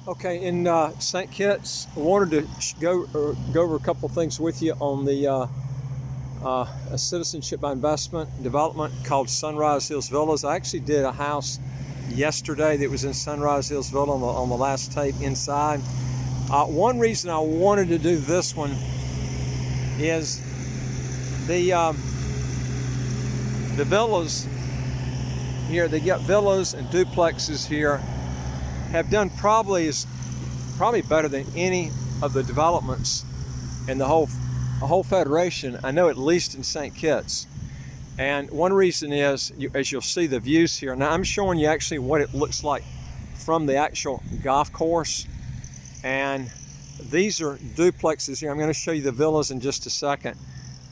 Okay, in St. Kitts, I wanted to go over a couple of things with you on the a citizenship by investment development called Sunrise Hills Villas. I actually did a house yesterday that was in Sunrise Hills Villa on the last tape inside. One reason I wanted to do this one is the villas here. They got villas and duplexes here. Have done probably better than any of the developments in the whole federation. I know, at least in St. Kitts. And one reason is, as you'll see the views here. Now I'm showing you actually what it looks like from the actual golf course. And these are duplexes here. I'm going to show you the villas in just a second.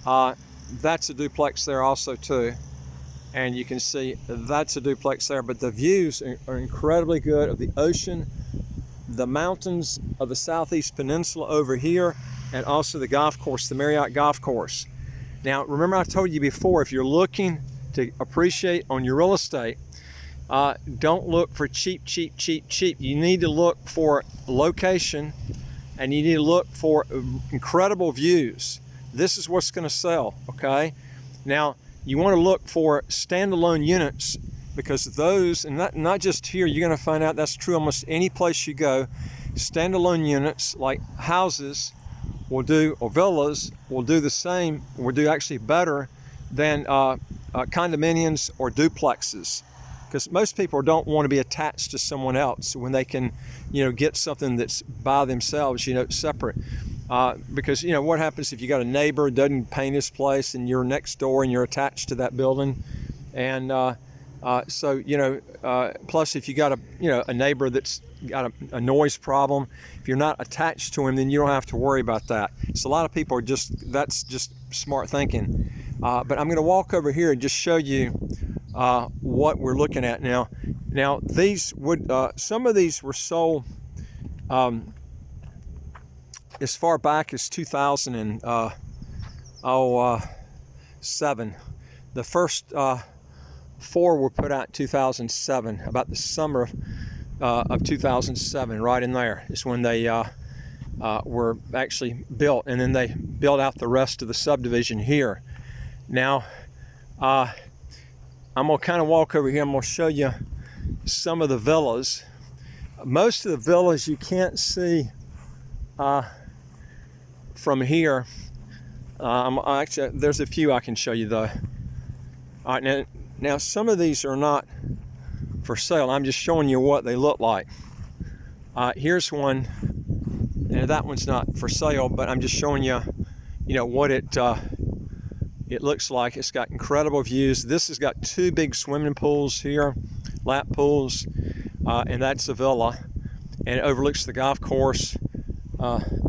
That's a duplex there also too. And you can see that's a duplex there, but the views are incredibly good of the ocean, the mountains of the Southeast Peninsula over here, and also the golf course, the Marriott Golf Course. Now, remember I told you before, if you're looking to appreciate on your real estate, don't look for cheap. You need to look for location, and you need to look for incredible views. This is what's going to sell, okay? Now, you want to look for standalone units, because those, and not just here, you're going to find out that's true almost any place you go. Standalone units like houses will do, or villas will do the same, will do actually better than condominiums or duplexes, because most people don't want to be attached to someone else when they can, get something that's by themselves, separate. Because what happens if you got a neighbor who doesn't paint his place and you're next door and you're attached to that building, and plus if you got a neighbor that's got a noise problem, if you're not attached to him, then you don't have to worry about that. So a lot of people are that's just smart thinking. But I'm going to walk over here and just show you what we're looking at now. Now these some of these were sold as far back as 2007. The first 4 were put out in 2007, about the summer of 2007, right in there is when they were actually built, and then they built out the rest of the subdivision here. Now, I'm going to kind of walk over here. I'm going to show you some of the villas. Most of the villas you can't see from here. Actually, there's a few I can show you though. All right, now some of these are not for sale. I'm just showing you what they look like. Here's one, and that one's not for sale, but I'm just showing you, what it looks like. It's got incredible views. This has got 2 big swimming pools here, lap pools, and that's a villa, and it overlooks the golf course.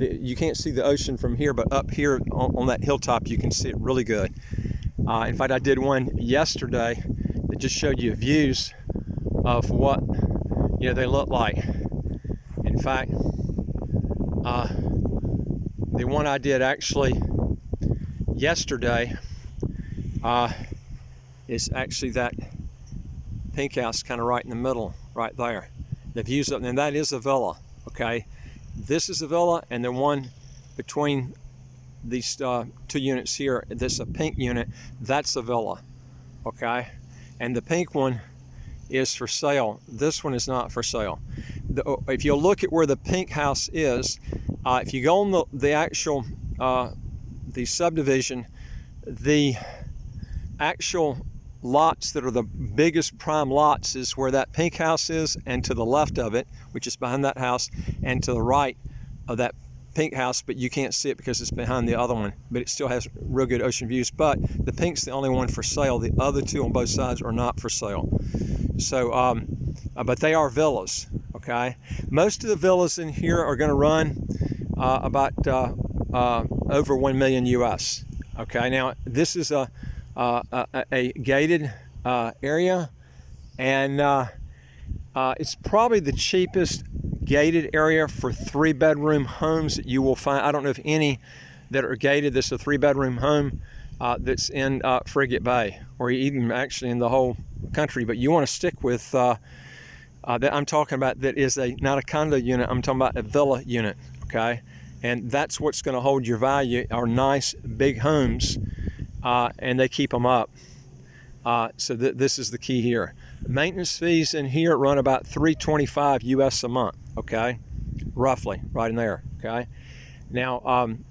You can't see the ocean from here, but up here on that hilltop you can see it really good. In fact, I did one yesterday that just showed you views of what they look like. In fact, the one I did actually yesterday is actually that pink house kind of right in the middle, right there. The views up, and that is a villa, okay? This is a villa, and the one between these 2 units here, this is a pink unit, that's a villa, okay? And the pink one is for sale. This one is not for sale. If you look at where the pink house is, if you go on the actual the subdivision, the actual lots that are the biggest prime lots is where that pink house is, and to the left of it, which is behind that house, and to the right of that pink house, but you can't see it because it's behind the other one, but it still has real good ocean views. But the pink's the only one for sale. The other 2 on both sides are not for sale. So but they are villas, okay? Most of the villas in here are going to run about over 1 million US. Okay, now this is a gated area, and it's probably the cheapest gated area for 3-bedroom homes that you will find. I don't know if any that are gated. This is a 3-bedroom home that's in Frigate Bay, or even actually in the whole country, but you want to stick with that I'm talking about that is not a condo unit, I'm talking about a villa unit, okay? And that's what's going to hold your value, are nice big homes, and they keep them up. So this is the key here. Maintenance fees in here run about $325 US a month, okay? Roughly, right in there, okay? Now, I'm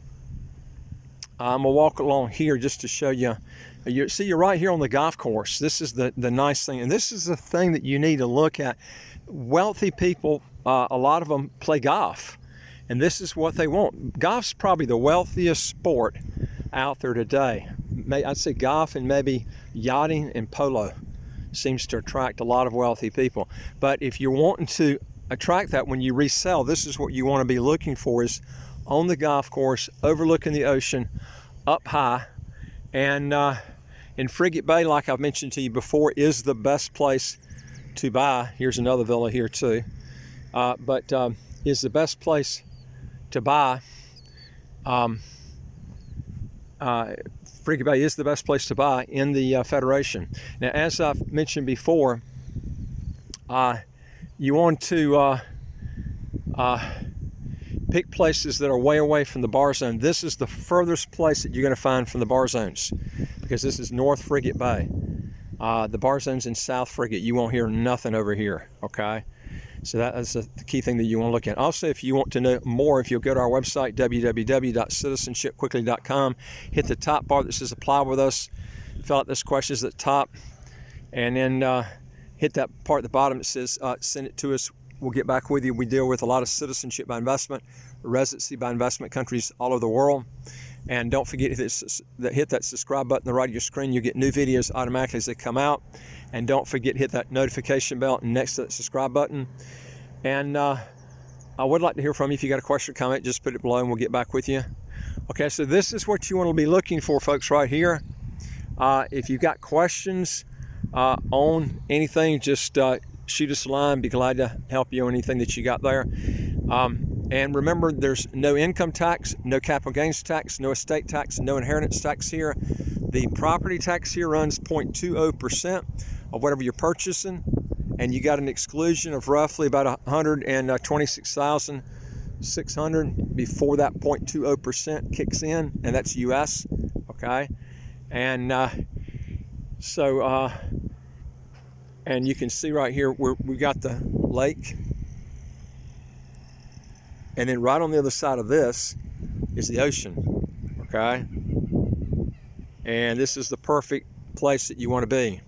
gonna walk along here just to show you. See, you're right here on the golf course. This is the nice thing, and this is the thing that you need to look at. Wealthy people, a lot of them play golf, and this is what they want. Golf's probably the wealthiest sport out there today. I'd say golf and maybe yachting and polo seems to attract a lot of wealthy people. But if you're wanting to attract that when you resell, this is what you want to be looking for, is on the golf course, overlooking the ocean, up high. And in Frigate Bay, like I've mentioned to you before, is the best place to buy. Here's another villa here too. But is the best place to buy. Frigate Bay is the best place to buy in the Federation. Now, as I've mentioned before, you want to pick places that are way away from the bar zone. This is the furthest place that you're going to find from the bar zones, because this is North Frigate Bay. The bar zone's in South Frigate. You won't hear nothing over here, okay? So that is the key thing that you want to look at. Also, if you want to know more, if you'll go to our website, www.citizenshipquickly.com, hit the top bar that says apply with us, fill out this questions at the top, and then hit that part at the bottom that says send it to us. We'll get back with you. We deal with a lot of citizenship by investment, residency by investment countries all over the world. And don't forget, hit that subscribe button on the right of your screen. You'll get new videos automatically as they come out. And don't forget, hit that notification bell next to that subscribe button. And I would like to hear from you. If you got a question or comment, just put it below and we'll get back with you. Okay, so this is what you want to be looking for, folks, right here. If you've got questions on anything, just shoot us a line. Be glad to help you on anything that you got there. And remember, there's no income tax, no capital gains tax, no estate tax, no inheritance tax here. The property tax here runs 0.20% of whatever you're purchasing, and you got an exclusion of roughly about $126,600 before that 0.20% kicks in, and that's U.S. Okay, and and you can see right here we got the lake. And then right on the other side of this is the ocean, okay? And this is the perfect place that you want to be.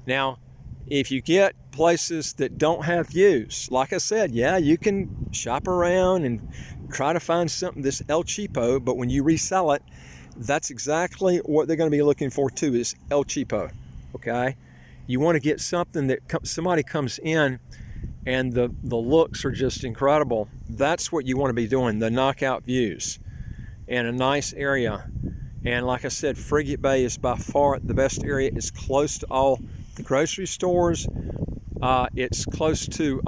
Now, if you get places that don't have views, like I said, yeah, you can shop around and try to find something that's El Cheapo, but when you resell it, that's exactly what they're going to be looking for too, is El Cheapo, okay? You want to get something that somebody comes in and the looks are just incredible. That's what you want to be doing, the knockout views in a nice area. And like I said, Frigate Bay is by far the best area. It's close to all the grocery stores. It's close to,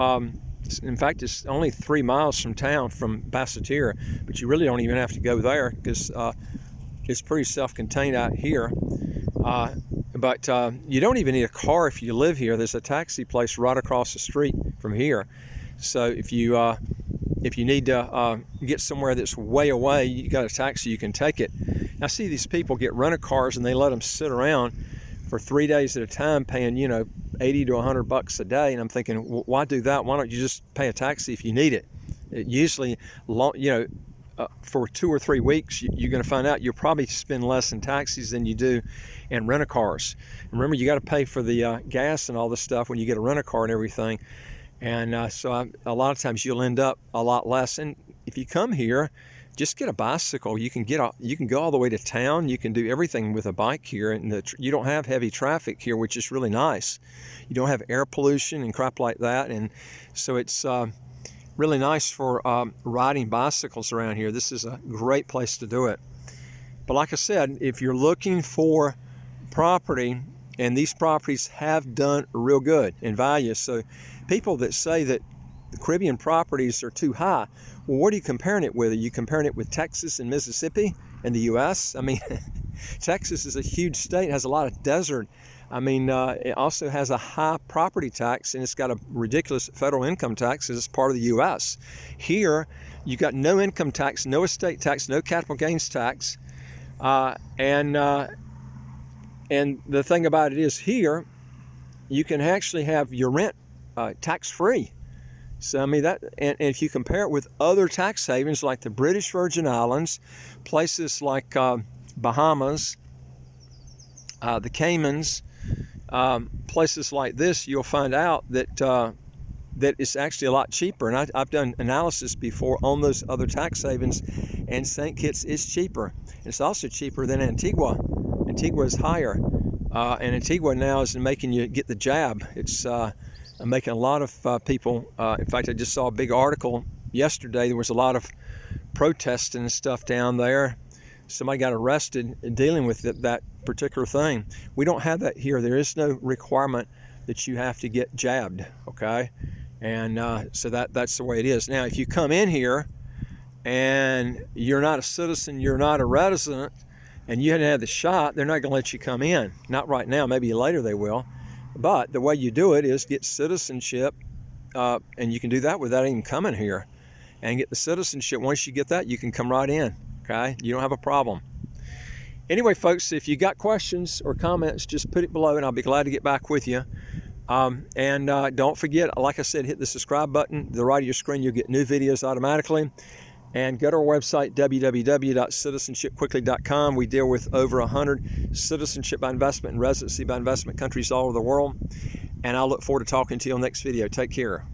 in fact, it's only 3 miles from town, from Basseterre, but you really don't even have to go there because it's pretty self-contained out here. But you don't even need a car if you live here. There's a taxi place right across the street from here. So if you need to get somewhere that's way away, you got a taxi, you can take it. I see these people get rental cars and they let them sit around for 3 days at a time, paying, you know, $80 to $100 a day. And I'm thinking, well, why do that? Why don't you just pay a taxi if you need it? It usually, for 2 or 3 weeks, you're going to find out you'll probably spend less in taxis than you do in rental cars. Remember, you got to pay for the gas and all this stuff when you get a rental car and everything. And a lot of times you'll end up a lot less. And if you come here, just get a bicycle. You can go all the way to town. You can do everything with a bike here, and you don't have heavy traffic here, which is really nice. You don't have air pollution and crap like that, and so it's really nice for riding bicycles around here. This is a great place to do it. But like I said, if you're looking for property, and these properties have done real good in value, so people that say that the Caribbean properties are too high, well, what are you comparing it with? Are you comparing it with Texas and Mississippi in the U.S.? I mean, Texas is a huge state, has a lot of desert. I mean, it also has a high property tax, and it's got a ridiculous federal income tax as it's part of the U.S. Here, you got no income tax, no estate tax, no capital gains tax, and the thing about it is here, you can actually have your rent tax-free. So I mean and if you compare it with other tax havens like the British Virgin Islands, places like Bahamas, the Caymans, places like this, you'll find out that that it's actually a lot cheaper. And I've done analysis before on those other tax havens, and St. Kitts is cheaper. It's also cheaper than Antigua. Antigua is higher, and Antigua now is making you get the jab. It's making a lot of people. In fact, I just saw a big article yesterday. There was a lot of protesting and stuff down there. Somebody got arrested in dealing with that particular thing. We don't have that here. There is no requirement that you have to get jabbed, okay? And so that's the way it is. Now, if you come in here and you're not a citizen, you're not a resident, and you hadn't had the shot, they're not going to let you come in. Not right now. Maybe later they will. But the way you do it is get citizenship, and you can do that without even coming here. And get the citizenship. Once you get that, you can come right in. Okay, you don't have a problem. Anyway, folks, if you got questions or comments, just put it below and I'll be glad to get back with you. And don't forget, like I said, hit the subscribe button. To the right of your screen, you'll get new videos automatically. And go to our website, www.citizenshipquickly.com. We deal with over 100 citizenship by investment and residency by investment countries all over the world. And I'll look forward to talking to you on the next video. Take care.